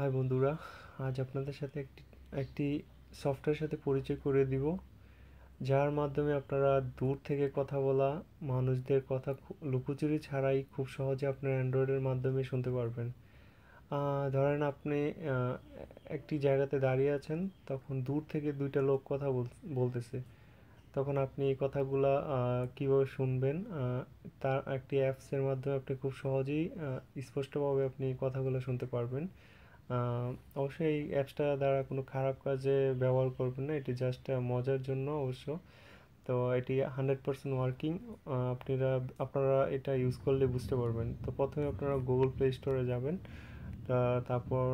High বন্ধুরা, আজ আপনাদের সাথে একটি সফটওয়্যারের সাথে পরিচয় করে দিব, যার মাধ্যমে আপনারা দূর থেকে কথা বলা মানুষদের কথা লুকোচুরি ছাড়াই খুব সহজে আপনার অ্যান্ড্রয়েডের মাধ্যমে শুনতে পারবেন। ধরেন আপনি একটি জায়গাতে দাঁড়িয়ে আছেন, তখন দূর থেকে দুইটা লোক কথা বলতেছে। তখন আপনি এই কথাগুলা কীভাবে শুনবেন, তার একটি অ্যাপসের মাধ্যমে আপনি খুব সহজেই স্পষ্টভাবে আপনি কথাগুলো শুনতে পারবেন। অবশ্যই এই অ্যাপসটা দ্বারা কোনো খারাপ কাজে ব্যবহার করবেন না, এটি জাস্ট মজার জন্য অবশ্য। তো এটি 100% ওয়ার্কিং। আপনারা এটা ইউজ করলে বুঝতে পারবেন। তো প্রথমে আপনারা গুগল প্লে স্টোরে যাবেন, তারপর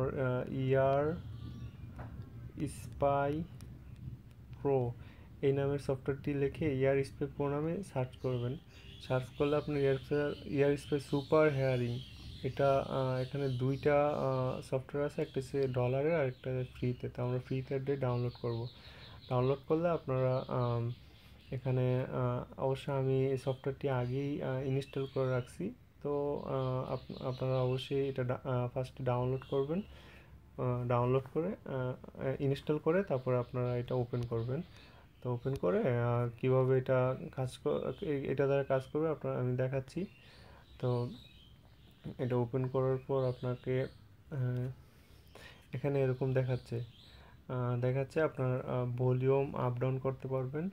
ইয়ার স্পাই প্রো এই নামের সফটওয়্যারটি লিখে ইয়ার স্পাই প্রো নামে সার্চ করবেন। সার্চ করলে আপনার ইয়ার স্পাই সুপার হেয়ারিং, এটা এখানে দুইটা সফটওয়্যার আছে, একটা হচ্ছে ডলারের আর একটা ফ্রিতে। তো আমরা ফ্রিতে ডাউনলোড করব। ডাউনলোড করলে আপনারা এখানে অবশ্য আমি এই সফটওয়্যারটি আগেই ইনস্টল করে রাখছি। তো আপনারা অবশ্যই এটা ফার্স্ট ডাউনলোড করবেন। ডাউনলোড করে ইনস্টল করে তারপর আপনারা এটা ওপেন করবেন। তো ওপেন করে কীভাবে এটা এটা দ্বারা কাজ করবে আমি দেখাচ্ছি। তো এটা ওপেন করার পর আপনাকে এখানে এরকম দেখাচ্ছে আপনার ভলিউম আপ ডাউন করতে পারবেন।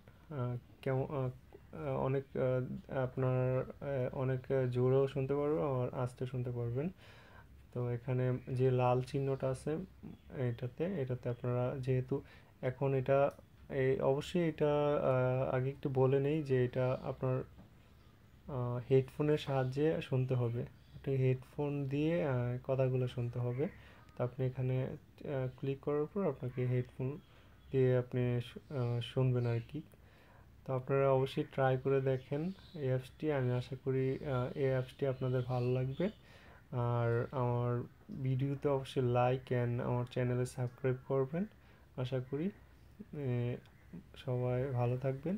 কেমন অনেক আপনার অনেক জোরেও শুনতে পারবেন আর আস্তে শুনতে পারবেন। তো এখানে যে লাল চিহ্নটা আছে এটাতে আপনারা যেহেতু এখন এটা অবশ্যই এটা আগে একটু বলে নেই যে এটা আপনার হেডফোনের সাহায্যে শুনতে হবে। আপনি হেডফোন দিয়ে কথাগুলো শুনতে হবে। তো আপনি এখানে ক্লিক করার পর আপনাকে হেডফোন দিয়ে আপনি শুনবেন আর কি। তো আপনারা অবশ্যই ট্রাই করে দেখেন এই অ্যাপসটি। আমি আশা করি এই অ্যাপসটি আপনাদের ভালো লাগবে। আর আমার ভিডিওতে অবশ্যই লাইক অ্যান্ড আমার চ্যানেলে সাবস্ক্রাইব করবেন। আশা করি সবাই ভালো থাকবেন।